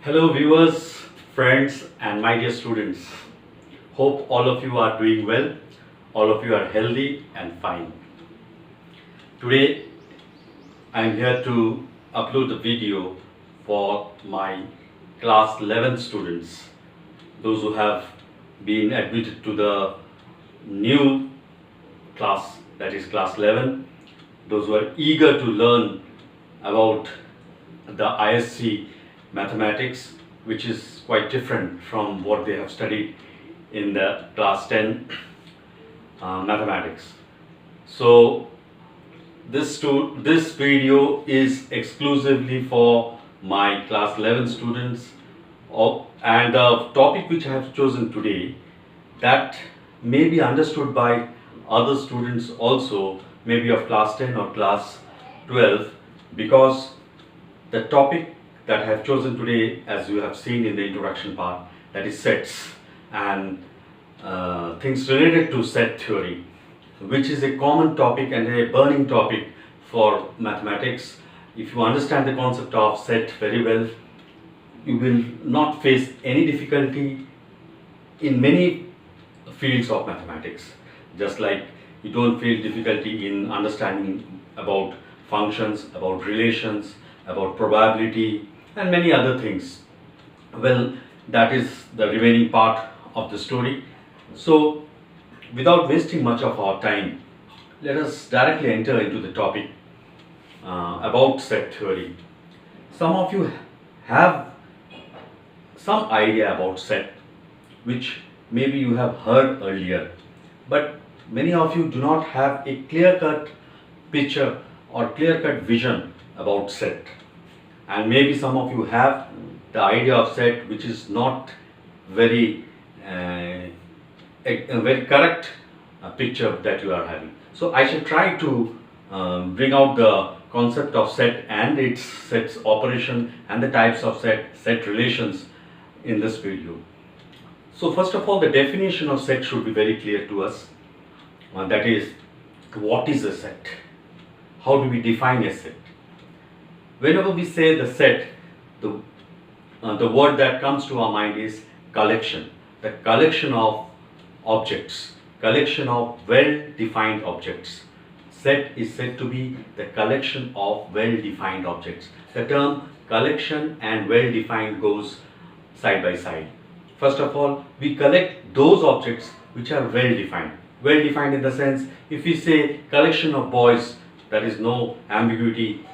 Hello viewers, friends and my dear students. Hope all of you are doing well, all of you are healthy and fine. Today I am here to upload a video for my class 11 students, those who have been admitted to the new class, that is class 11, those who are eager to learn about the ISC mathematics, which is quite different from what they have studied in the class 10 mathematics. So this video is exclusively for my class 11 students, and the topic which I have chosen today, that may be understood by other students also, maybe of class 10 or class 12, because the topic that I have chosen today, as you have seen in the introduction part, that is sets and things related to set theory, which is a common topic and a burning topic for mathematics. If you understand the concept of set very well, you will not face any difficulty in many fields of mathematics. Just like you don't feel difficulty in understanding about functions, about relations, about probability and many other things. Well, that is the remaining part of the story. So without wasting much of our time, let us directly enter into the topic about set theory. Some of you have some idea about set, which maybe you have heard earlier, but many of you do not have a clear-cut picture or clear-cut vision about set. And maybe some of you have the idea of set which is not very a very correct picture that you are having. So I shall try to bring out the concept of set and its sets operation and the types of set relations in this video. So first of all, the definition of set should be very clear to us. That is, what is a set? How do we define a set? Whenever we say the set, the word that comes to our mind is collection. The collection of objects, collection of well-defined objects. Set is said to be the collection of well-defined objects. The term collection and well-defined goes side by side. First of all, we collect those objects which are well-defined. Well-defined in the sense, if we say collection of boys, there is no ambiguity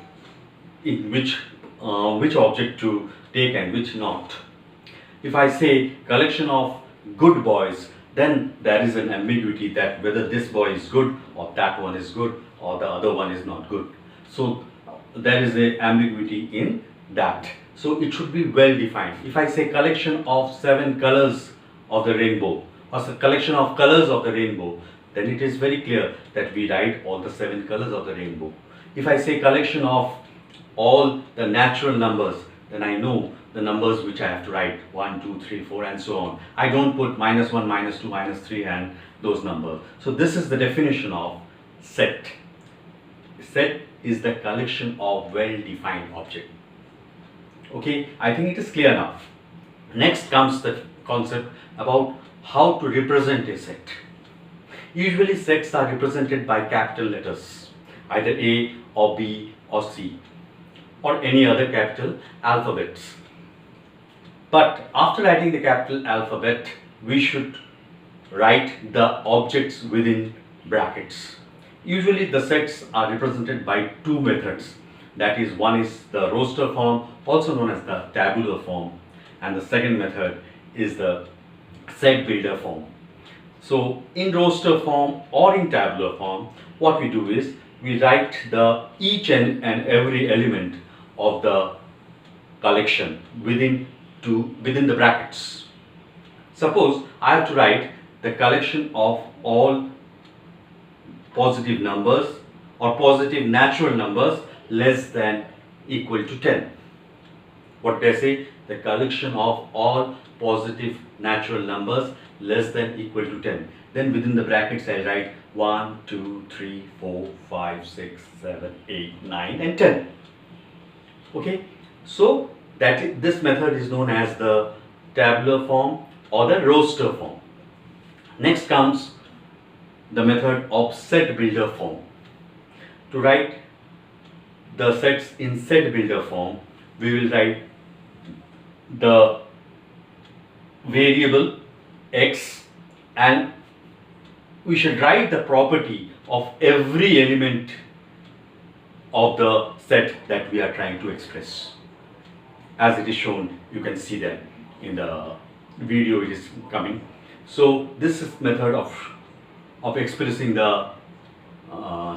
in which object to take and which not. If I say collection of good boys, then there is an ambiguity that whether this boy is good or that one is good or the other one is not good. So there is a ambiguity in that. So it should be well defined. If I say collection of 7 colors of the rainbow or a collection of colors of the rainbow, then it is very clear that we write all the 7 colors of the rainbow. If I say collection of all the natural numbers, then I know the numbers which I have to write, 1, 2, 3, 4 and so on. I don't put -1, -2, -3 and those numbers. So this is the definition of set. Set is the collection of well-defined objects. Okay, I think it is clear enough. Next comes the concept about how to represent a set. Usually sets are represented by capital letters, either A or B or C, or any other capital alphabets. But after writing the capital alphabet, we should write the objects within brackets. Usually the sets are represented by 2 methods. That is, one is the roster form, also known as the tabular form, and the second method is the set builder form. So in roster form or in tabular form, what we do is we write each and every element of the collection within the brackets. Suppose I have to write the collection of all positive numbers or positive natural numbers less than equal to 10. What they say? The collection of all positive natural numbers less than equal to 10. Then within the brackets I write 1, 2, 3, 4, 5, 6, 7, 8, 9 and 10. Okay, so This method is known as the tabular form or the roster form. Next comes the method of set builder form. To write the sets in set builder form, we will write the variable x, and we should write the property of every element of the set that we are trying to express. As it is shown, you can see that in the video it is coming. So this is method of expressing the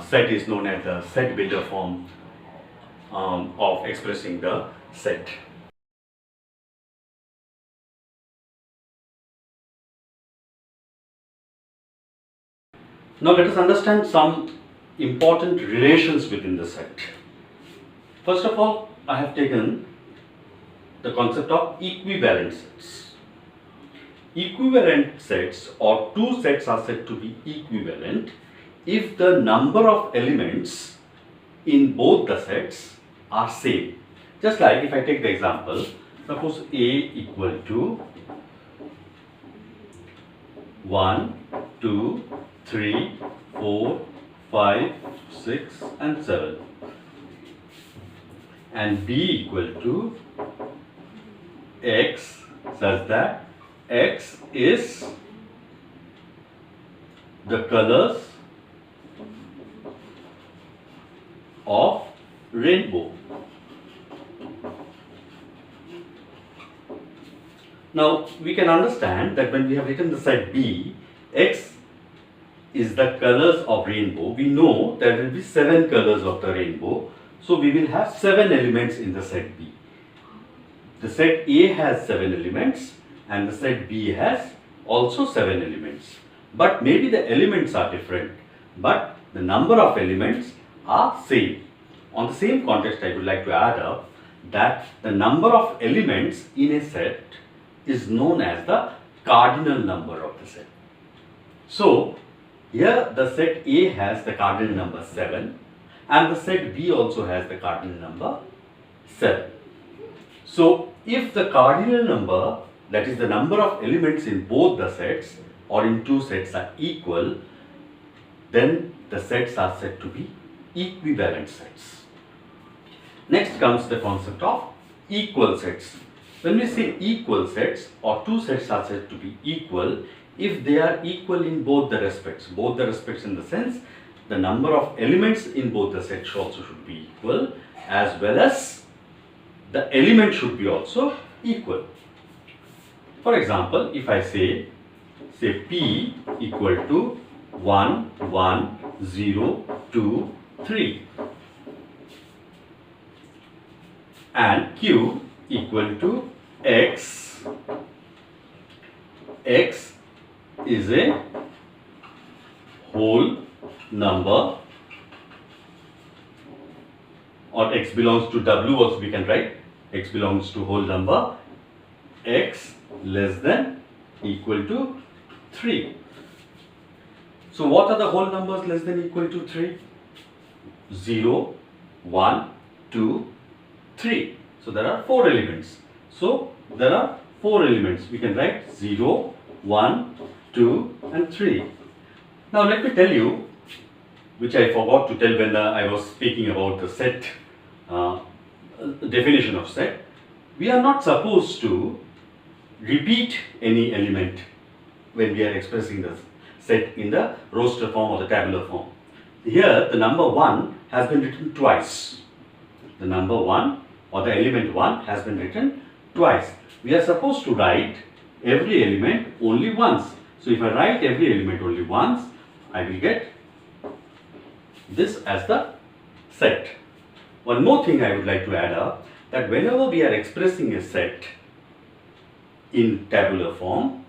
set is known as the set builder form of expressing the set. Now let us understand some important relations within the set. First of all, I have taken the concept of equivalent sets. Equivalent sets, or two sets, are said to be equivalent if the number of elements in both the sets are same. Just like if I take the example, suppose A equal to 1, 2, 3, 4, 5, 6 and 7, and B equal to X, such that X is the colors of rainbow. Now we can understand that when we have written the set B, X is the colors of rainbow. We know there will be 7 colors of the rainbow, so we will have 7 elements in the set B. The set A has 7 elements and the set B has also 7 elements. But maybe the elements are different, but the number of elements are same. On the same context, I would like to add up that the number of elements in a set is known as the cardinal number of the set. So here the set A has the cardinal number 7 and the set B also has the cardinal number 7. So if the cardinal number, that is the number of elements in both the sets or in two sets, are equal, then the sets are said to be equivalent sets. Next comes the concept of equal sets. When we say equal sets, or two sets are said to be equal if they are equal in both the respects in the sense the number of elements in both the sets also should be equal, as well as the element should be also equal. For example, if I say P equal to 1, 1, 0, 2, 3 and Q equal to X. X is a whole number, or X belongs to W also we can write. X belongs to whole number. X less than equal to 3. So what are the whole numbers less than equal to 3? 0, 1, 2, 3. So there are 4 elements. So there are 4 elements. We can write 0, 1, 2 and 3. Now let me tell you, which I forgot to tell when I was speaking about the set, definition of set. We are not supposed to repeat any element when we are expressing the set in the roster form or the tabular form. Here the number 1 has been written twice. The number 1 or the element 1 has been written twice. We are supposed to write every element only once. So if I write every element only once, I will get this as the set. One more thing I would like to add up, that whenever we are expressing a set in tabular form,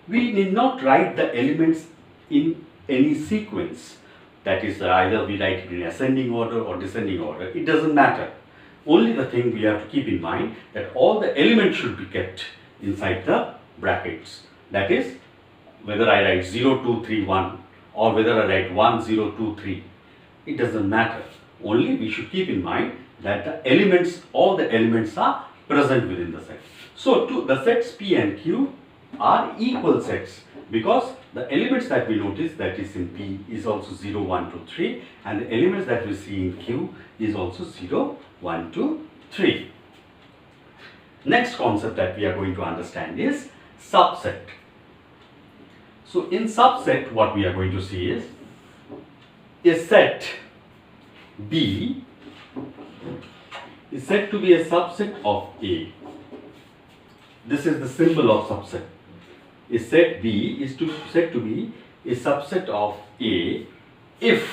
we need not write the elements in any sequence. That is, either we write it in ascending order or descending order. It doesn't matter. Only the thing we have to keep in mind that all the elements should be kept inside the brackets. That is, whether I write 0, 2, 3, 1 or whether I write 1, 0, 2, 3, it doesn't matter. Only we should keep in mind that the elements, all the elements are present within the set. So the sets P and Q are equal sets because the elements that we notice, that is in P, is also 0, 1, 2, 3, and the elements that we see in Q is also 0, 1, 2, 3. Next concept that we are going to understand is subset. So in subset, what we are going to see is a set B is said to be a subset of A. This is the symbol of subset. A set B is said to be a subset of A if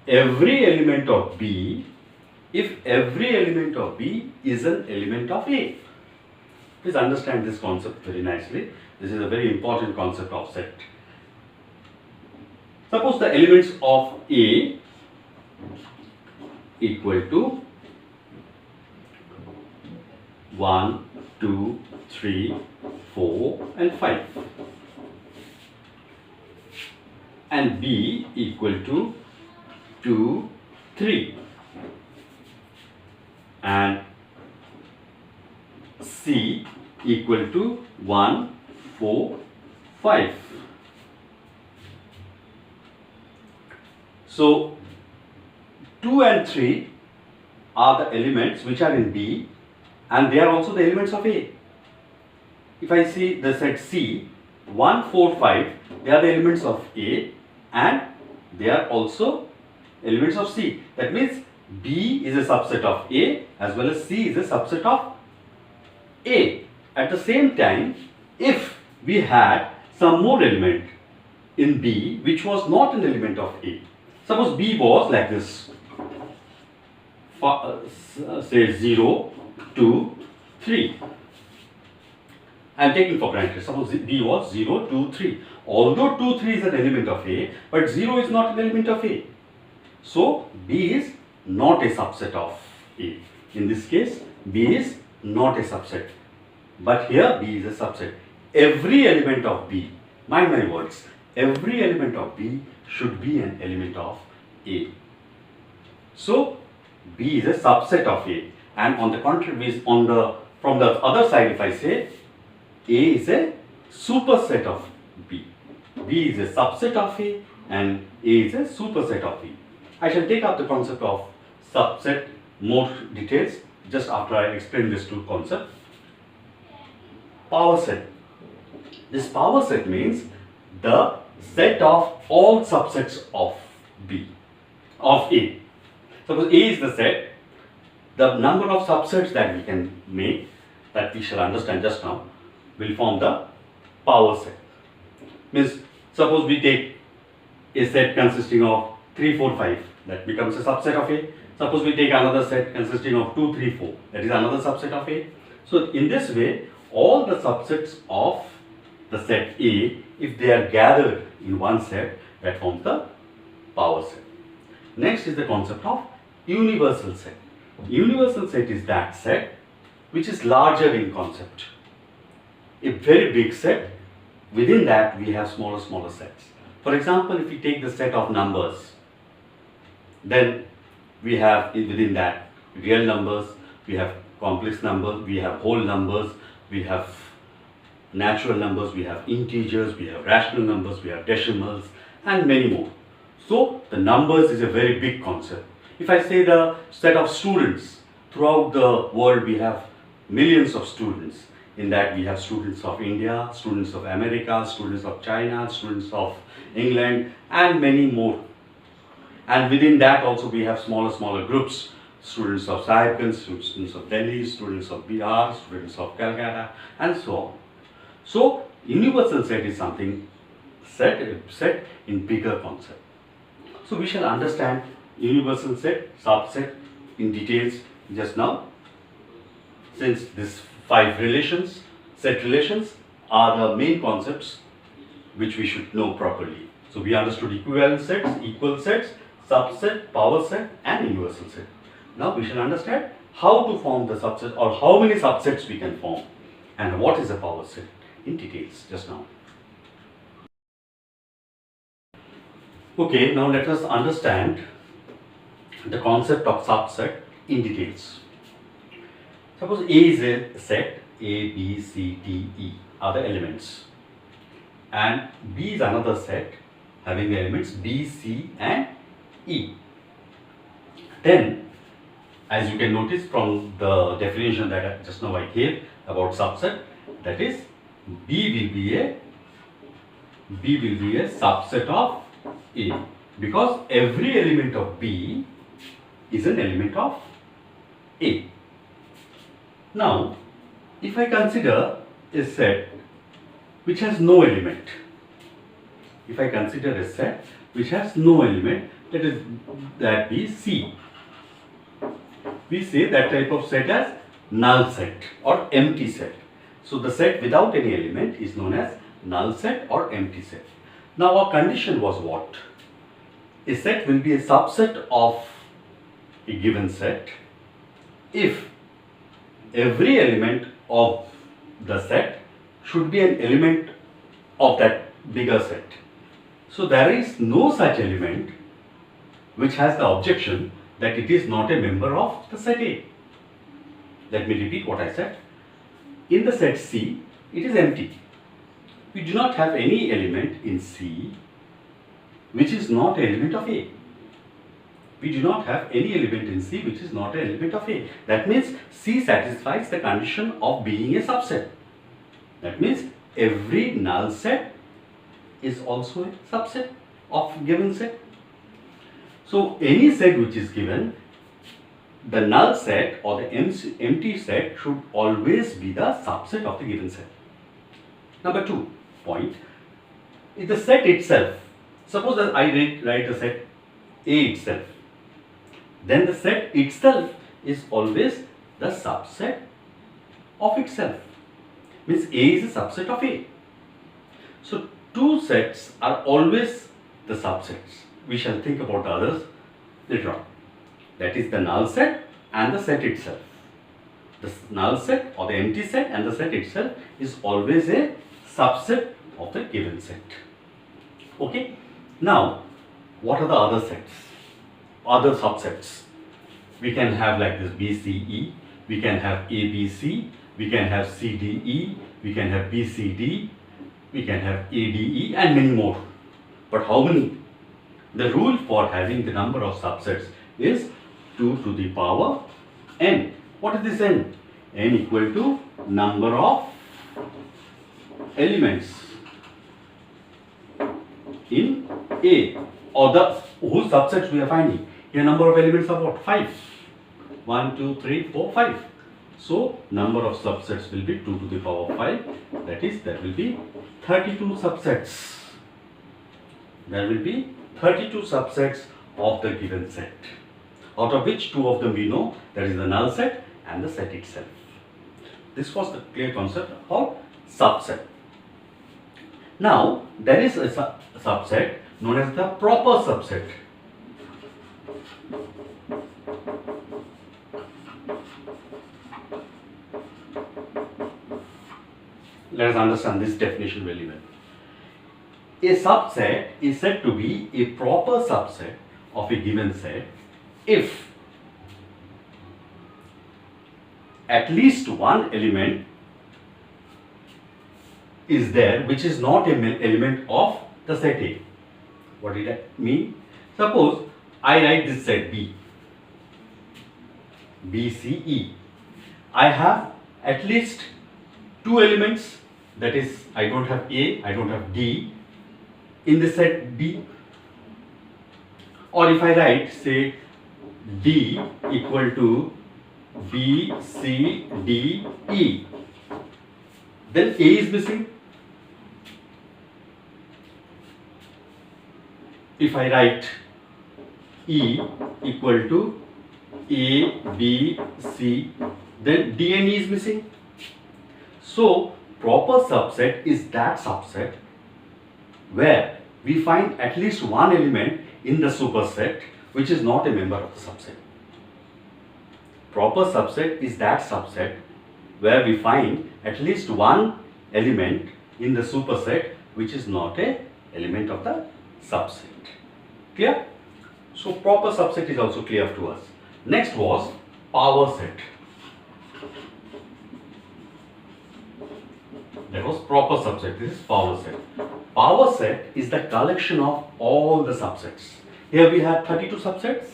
every element of B is an element of A. Please understand this concept very nicely. This is a very important concept of set. Suppose the elements of A equal to 1, 2, 3, 4 and 5, and B equal to 2, 3, and C equal to 1, 4, 5. So 2 and 3 are the elements which are in B, and they are also the elements of A. If I see the set C, 1, 4, 5, they are the elements of A and they are also elements of C. That means B is a subset of A as well as C is a subset of A. At the same time, if we had some more element in B which was not an element of A, suppose B was like this, say 0, 2, 3. I am taking for granted. Suppose B was 0, 2, 3. Although 2, 3 is an element of A, but 0 is not an element of A. So B is not a subset of A. In this case, B is not a subset. But here B is a subset. Every element of B, mind my words, every element of B should be an element of A. So B is a subset of A. And on the contrary, from the other side, if I say A is a superset of B. B is a subset of A and A is a superset of B. I shall take up the concept of subset more details just after I explain these two concepts. Power set. This power set means the set of all subsets of A. Suppose A is the set, the number of subsets that we can make, that we shall understand just now, will form the power set. Means suppose we take a set consisting of 3, 4, 5, that becomes a subset of A. Suppose we take another set consisting of 2, 3, 4, that is another subset of A. So in this way, all the subsets of the set A, if they are gathered in one set, that forms the power set. Next is the concept of universal set. Universal set is that set which is larger in concept. A very big set, within that we have smaller sets. For example, if we take the set of numbers, then we have within that real numbers, we have complex numbers, we have whole numbers, we have natural numbers, we have integers, we have rational numbers, we have decimals and many more. So the numbers is a very big concept. If I say the set of students, throughout the world we have millions of students. In that we have students of India, students of America, students of China, students of England and many more. And within that also we have smaller groups. Students of Saipan, students of Delhi, students of Bihar, students of Calcutta and so on. So universal set is something set in bigger concept. So we shall understand universal set, subset in details just now, since these 5 relations, set relations, are the main concepts which we should know properly. So we understood equivalent sets, equal sets, subset, power set and universal set. Now we shall understand how to form the subset, or how many subsets we can form, and what is a power set in details just now. Okay, now let us understand the concept of subset in details. Suppose A is a set, A, B, C, D, E are the elements, and B is another set having the elements B, C and E. Then, as you can notice from the definition that just now I gave about subset, that is B will be a subset of A, because every element of B is an element of A. Now, if I consider a set which has no element, let that be C. We say that type of set as null set or empty set. So the set without any element is known as null set or empty set. Now our condition was what? A set will be a subset of a given set if every element of the set should be an element of that bigger set. So there is no such element which has the objection that it is not a member of the set A. Let me repeat what I said. In the set C, it is empty. We do not have any element in C which is not an element of A. We do not have any element in C which is not an element of A. That means C satisfies the condition of being a subset. That means every null set is also a subset of given set. So any set which is given, the null set or the empty set should always be the subset of the given set. Number 2 point is the set itself. Suppose that I write the set A itself. Then the set itself is always the subset of itself. Means A is a subset of A. So two sets are always the subsets. We shall think about the others later on. That is the null set and the set itself. The null set or the empty set and the set itself is always a subset of the given set. Okay. Now, what are the other sets? Other subsets. We can have like this BCE, we can have ABC, we can have CDE, we can have BCD, we can have ADE and many more. But how many? The rule for having the number of subsets is 2 to the power n. What is this n? N equal to number of elements in A, or the whose subsets we are finding. Here number of elements are what? 5. 1, 2, 3, 4, 5. So number of subsets will be 2 to the power 5. That is, there will be 32 subsets. There will be 32 subsets of the given set, out of which 2 of them we know, that is the null set and the set itself. This was the clear concept of subset. Now, there is a subset known as the proper subset. Let us understand this definition very well. A subset is said to be a proper subset of a given set if at least one element is there which is not an element of the set A. What did that mean? Suppose I write this set B, B, C, E. I have at least 2 elements, that is, I don't have A, I don't have D in the set B. Or if I write, say, D equal to B, C, D, E, then A is missing. If I write E equal to A, B, C, then D and E is missing. So, proper subset is that subset where we find at least one element in the superset which is not a member of the subset. Proper subset is that subset where we find at least one element in the superset which is not a element of the subset. Clear? So proper subset is also clear to us. Next was power set. That was proper subset. This is power set. Power set is the collection of all the subsets. Here we have 32 subsets.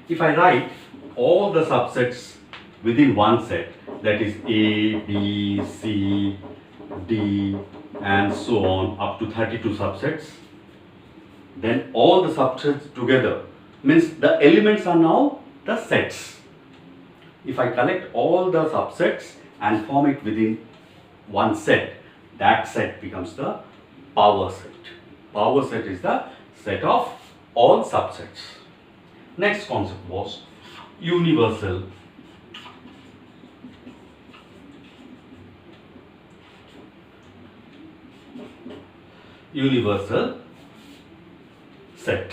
If I write all the subsets within one set, that is A, B, C, D, and so on up to 32 subsets, then all the subsets together means the elements are now the sets. If I collect all the subsets and form it within one set, that set becomes the power set. Power set is the set of all subsets. Next concept was universal. Universal set.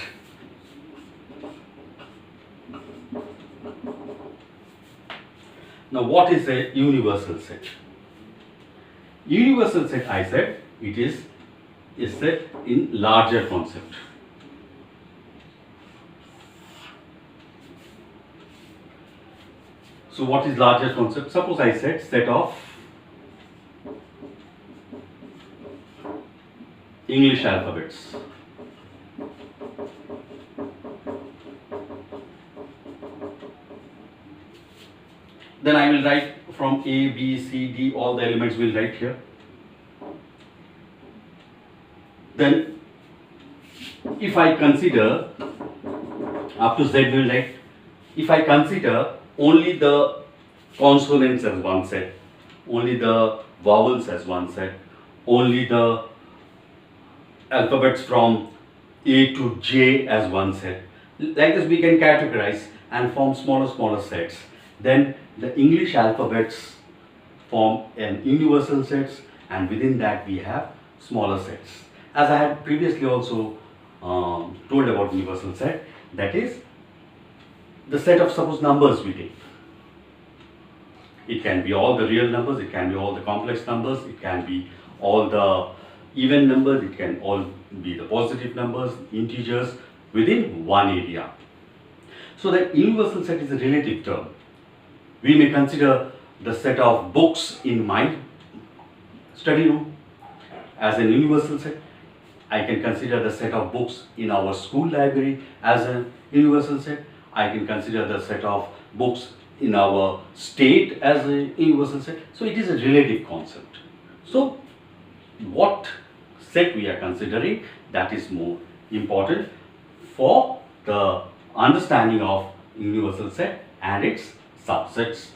Now, what is a universal set? Universal set, I said, it is a set in larger concept. So, what is larger concept? Suppose I said set of English alphabets. Then I will write from A, B, C, D, all the elements will write here. Then if I consider up to Z will write, if I consider only the consonants as one set, only the vowels as one set, only the alphabets from A to J as one set, like this we can categorize and form smaller sets. Then the English alphabets form an universal sets, and within that we have smaller sets. As I had previously also told about universal set, that is the set of suppose numbers we take. It can be all the real numbers, it can be all the complex numbers, it can be all the even numbers, it can all be the positive numbers, integers within one area. So the universal set is a relative term. We may consider the set of books in my study room as an universal set. I can consider the set of books in our school library as a universal set. I can consider the set of books in our state as a universal set. So it is a relative concept. So what set we are considering, that is more important for the understanding of universal set and its subsets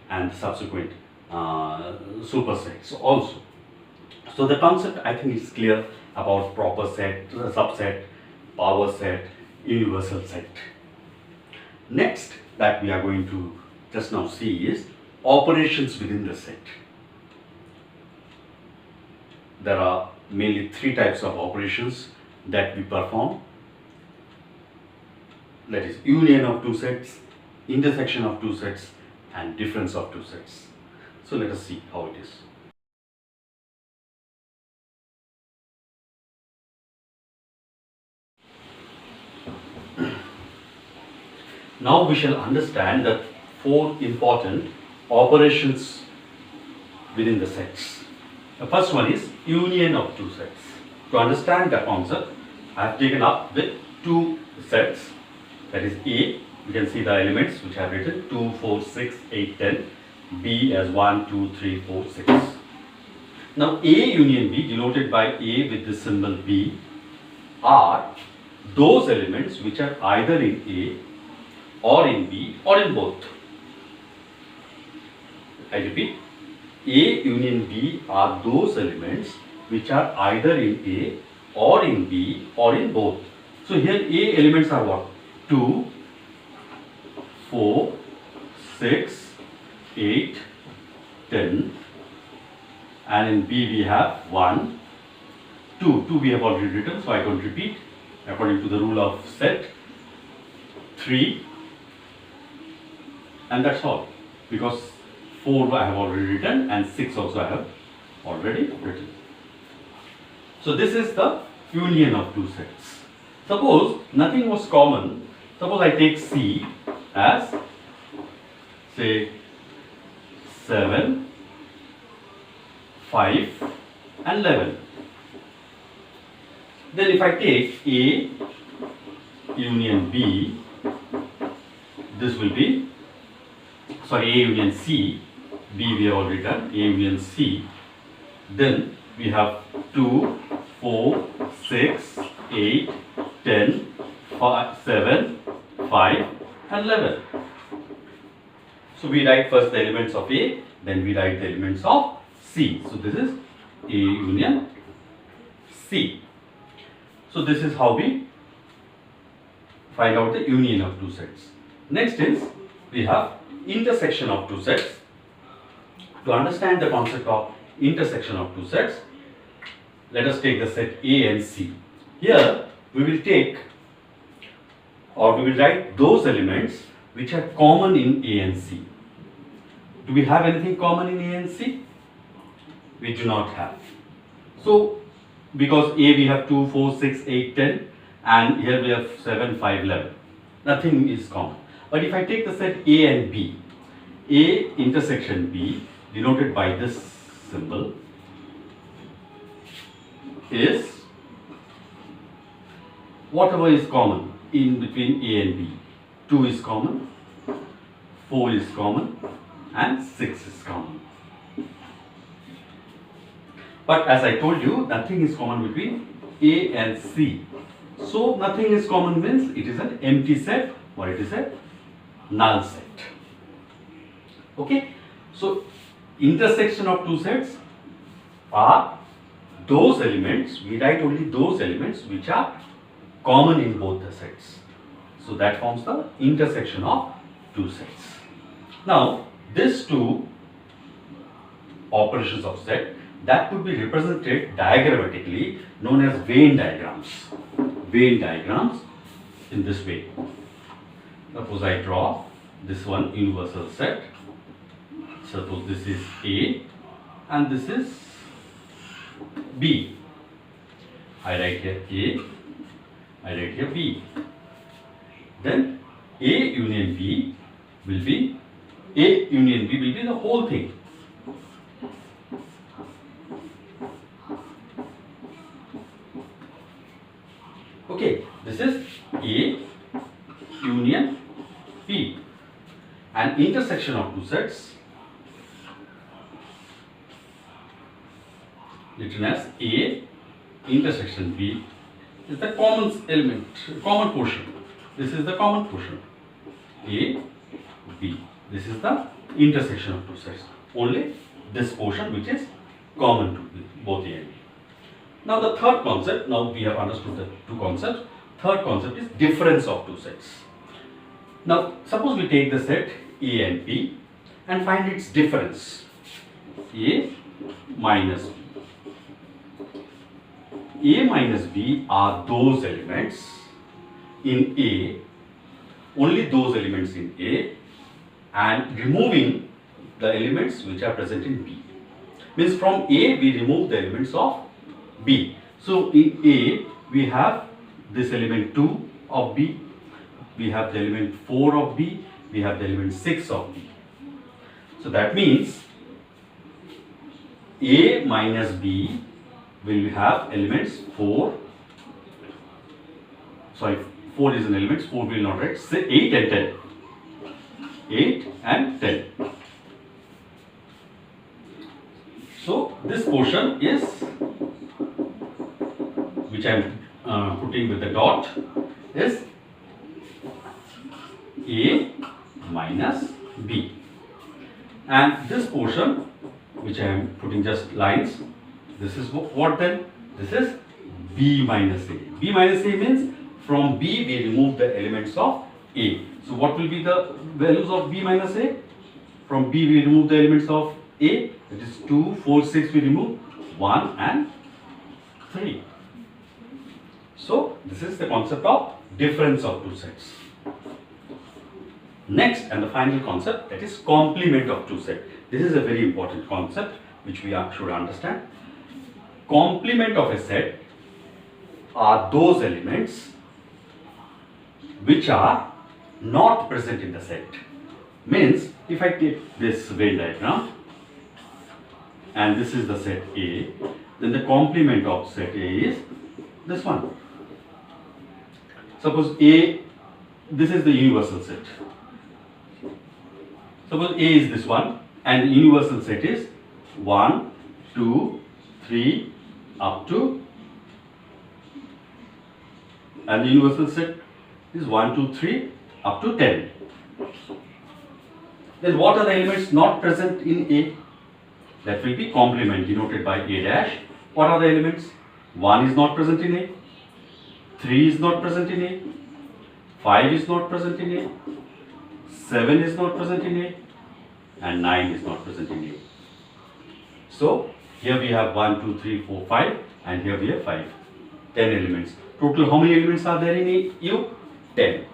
and subsequent supersets also. So the concept I think is clear about proper set, subset, power set, universal set. Next that we are going to just now see is operations within the set. There are mainly three types of operations that we perform. That is union of two sets, intersection of two sets, and difference of two sets. So let us see how it is. Now we shall understand the four important operations within the sets. The first one is union of two sets. To understand the concept, I have taken up with two sets. That is A, you can see the elements which I have written 2, 4, 6, 8, 10. B as 1, 2, 3, 4, 6. Now A union B, denoted by A with the symbol B, are those elements which are either in A or in B or in both. I repeat, A union B are those elements which are either in A or in B or in both. So here A elements are what? 2, 4, 6, 8, 10, and in B we have 1, 2. 2 we have already written, so I don't repeat. According to the rule of set, 3, and that's all, because 4 I have already written and 6 also I have already written. So this is the union of two sets. Suppose nothing was common. Suppose I take C as, say, 7, 5 and 11. Then if I take A union B, this will be, sorry, A union C, B we have already done, A union C. Then we have 2, 4, 6, 8, 10, 5, 7, 5 and 11. So we write first the elements of A, then we write the elements of C. So this is A union C. So this is how we find out the union of two sets. Next is we have intersection of two sets. To understand the concept of intersection of two sets, let us take the set A and C. Here we will take, or we will write those elements which are common in A and C. Do we have anything common in A and C? We do not have. So because A we have 2, 4, 6, 8, 10 and here we have 7, 5, 11. Nothing is common. But if I take the set A and B, A intersection B denoted by this symbol is whatever is common in between A and B. 2 is common, 4 is common and 6 is common. But as I told you, nothing is common between A and C. So nothing is common means it is an empty set or it is a null set. Okay. So intersection of two sets are those elements, we write only those elements which are common in both the sets. So that forms the intersection of two sets. Now these two operations of set that could be represented diagrammatically known as Venn diagrams. Venn diagrams in this way. Suppose I draw this one universal set. Suppose this is A and this is B. I write here A, I write here B. Then A union B will be, A union B will be the whole thing. Okay, this is A union B, and intersection of two sets written as A intersection B is the common element, common portion. This is the common portion. A, B. This is the intersection of two sets. Only this portion which is common to both A and B. Now the third concept, now we have understood the two concepts. Third concept is difference of two sets. Now suppose we take the set A and B and find its difference. A minus B. A minus B are those elements in A, only those elements in A, and removing the elements which are present in B. Means from A we remove the elements of B. So in A we have this element 2 of B, we have the element 4 of B, we have the element 6 of B. So that means A minus B will have elements 4 is an element, 4 will not write, say 8 and 10. 8 and 10. So this portion is, which I am putting with the dot, is A minus B, and this portion which I am putting just lines, this is what then? This is B minus A. B minus A means from B we remove the elements of A. So what will be the values of B minus A? From B we remove the elements of A, it is 2, 4, 6 we remove, 1 and 3. So this is the concept of difference of two sets. Next and the final concept, that is complement of two sets. This is a very important concept which we should understand. Complement of a set are those elements which are not present in the set. Means if I take this Venn diagram and this is the set A, then the complement of set A is this one. Suppose A, this is the universal set. Suppose A is this one, and the universal set is 1, 2, 3, up to, and the universal set is 1, 2, 3, up to 10. Then what are the elements not present in A? That will be complement denoted by A dash. What are the elements? 1 is not present in A, 3 is not present in A, 5 is not present in A, 7 is not present in A, and 9 is not present in A. So here we have 1, 2, 3, 4, 5, and here we have 5. 10 elements. Total how many elements are there in A? U? 10.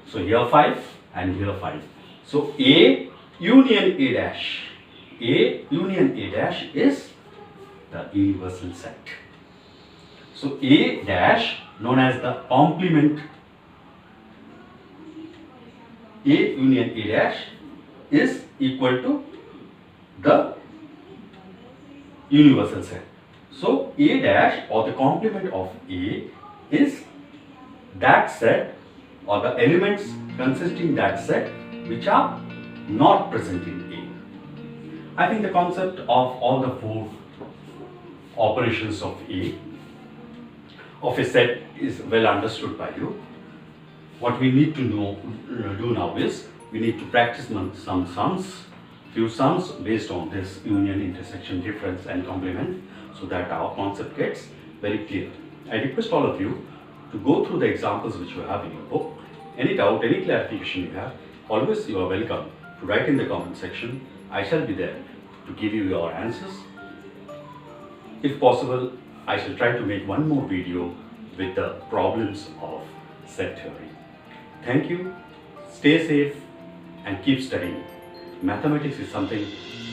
So here 5 and here 5. So A union A dash. A union A dash is the universal set. So A dash, known as the complement, A union A dash is equal to the universal set. So A dash, or the complement of A, is that set or the elements consisting that set which are not present in A. I think the concept of all the 4 operations of A of a set is well understood by you. What we need to do now is we need to practice some sums, few sums based on this union, intersection, difference and complement, so that our concept gets very clear. I request all of you to go through the examples which you have in your book. Any doubt, any clarification you have, always you are welcome to write in the comment section. I shall be there to give you your answers. If possible, I shall try to make one more video with the problems of set theory. Thank you, stay safe and keep studying. Mathematics is something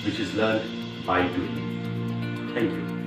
which is learned by doing. Thank you.